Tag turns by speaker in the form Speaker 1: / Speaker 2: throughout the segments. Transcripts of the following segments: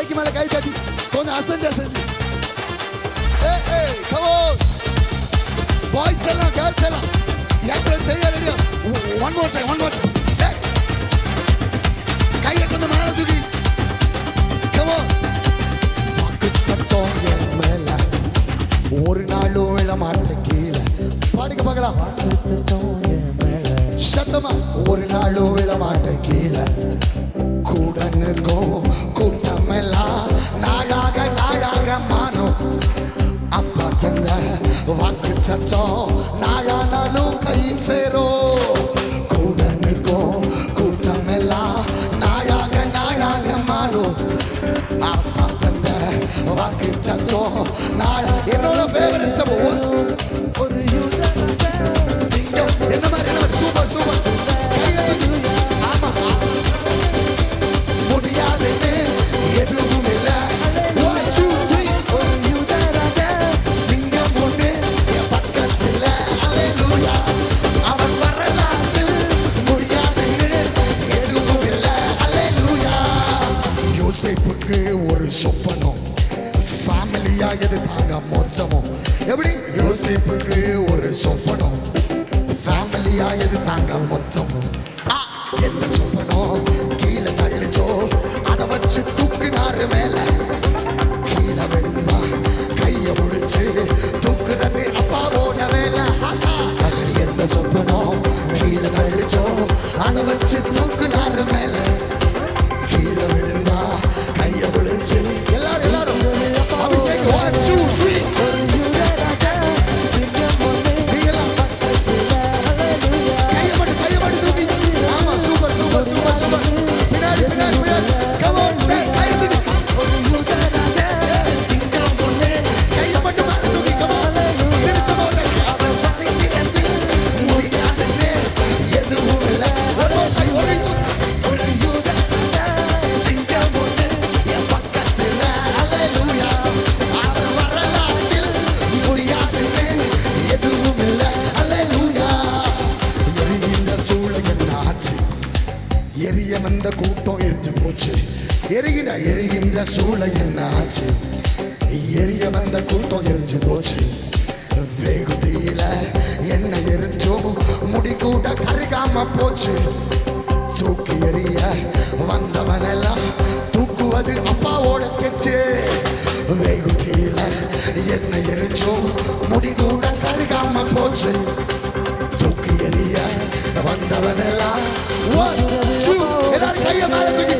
Speaker 1: தலைக்கு மேல கை தட்டி கொஞ்சம் அசைஞ்சு அசைஞ்சு. Come on. Boys எல்லாம் girls எல்லாம் எல்லாம் செய்ய ரெடியா. One more time. கையை கொஞ்சம் மேல தூக்கி. Come on. வாக்கு சத்தம் என் மேல ஒரு நாளும் விழ மாட்டேன் கீழே. பாடுங்க பார்க்கலாம். சத்தமா ஒரு நாளும் விழ மாட்டேன் கீழே. கூட நிற்கும் கூட்டம் எல்லாம் நாளாக நாளாக மாறும். அப்பா தந்த வாக்கு சத்தம் நாளானாலும் கையில் சேரும். கூட நிற்கும் கூட்டம் எல்லாம் நாளாக நாளாக மாறும். அப்பா தந்த வாக்கு சத்தம் நாளா. என்னோட ஃபேவரட் சம்பவம் ஒரு சிங்கம். என்ன மாதிரி சூப்பர் சூப்பர். ஆமா முடியாதுன்னு எதுவும் இல்லை. சிங்கம் ஒன்று என் பக்கத்தில். அல்லேலூயா. அவன் வரலாற்றில் முடியாதுன்னு எதுவும் இல்லை. அல்லேலூயா. யோசேப்புக்கு ஒரு சொப்பனம் ஃபேமிலியா எது தாங்க மொத்தமும். எப்படி யோசேப்புக்கு ஒரு சொப்பனம் ஃபேமிலியா எது தாங்க மொத்தமும். என்ன சொப்பனம் கீழே தள்ளிச்சோ அதை வச்சு தூக்குனாரு மேல. கீழே விழுந்தா கைய முடிச்சு தூக்குறது அப்பாவோட வேலை. என்ன சொப்பனம் கீழே தள்ளிச்சோ அதை வச்சு தூக்குனாரு மேல. கீழே விழுந்தா கைய முடிச்சு எல்லாரும் அபிஷேக் 1 2 3 எரிய வந்த கூட்டம் எரிஞ்சு போச்சு. எரிகின்ற சூளை என்ன ஆச்சு? எரிய வந்த கூட்டம் எரிஞ்சு போச்சு. வேகுதியில என்ன எரிஞ்சோ முடி கூட கருகாம போச்சு. தூக்கி எரிய வந்தவனெல்லாம் தூக்குவது அப்பாவோட ஸ்கெட்சு. வேகுதியில என்ன எரிஞ்சோ முடி கூட கருகாம போச்சு. தூக்கி எரிய வந்தவனெல்லாம் எல்லாரும் கையை மேல தூக்கி.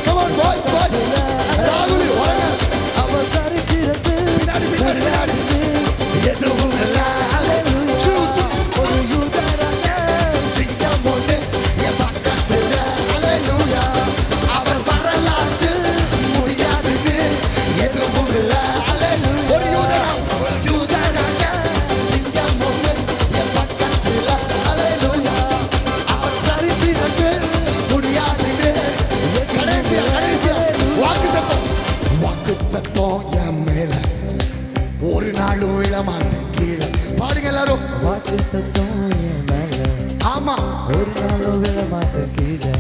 Speaker 1: Come on boys. ராகுல் வாங்க. பின்னாடி எதுவும் இல்லை. சிங்கம் ஒன்று என் பக்கத்தில். அல்லேலூயா. அவர் வரலாற்றில் முடியாதுன்னு எதுவும் இல்லை. ஒரு யூதராஜா சிங்கம் ஒன்று என் பக்கத்தில். அல்லேலூயா. அவர் சரித்திரத்தில் முடியாதுன்னு. கடைசியா வாக்குத்தத்தம் என் மேல ஒரு நாளும் விழ மாட்டேன் கீழே. பாடுங்க எல்லாரும். வாக்குத்தத்தம் என் மேல. ஆமா ஒரு நாளும் விழ மாட்டேன் கீழே.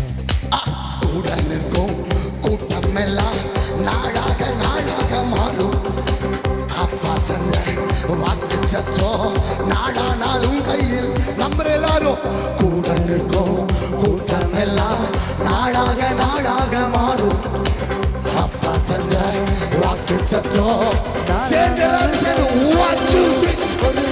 Speaker 1: கூட நிற்கும் கூட்டம் எல்லாம் நாளாக நாளாக மாறும். அப்பா தந்த வாக்கு சத்தம் நாளானாலும் கையில். நம்புற எல்லாரும். கூட நிற்கும் கூட்டம் எல்லாம் நாளாக நாளாக மாறும். அப்பா தந்த வாக்கு சத்தம் சேர்ந்து எல்லாரும் சேர்ந்து 1 2 3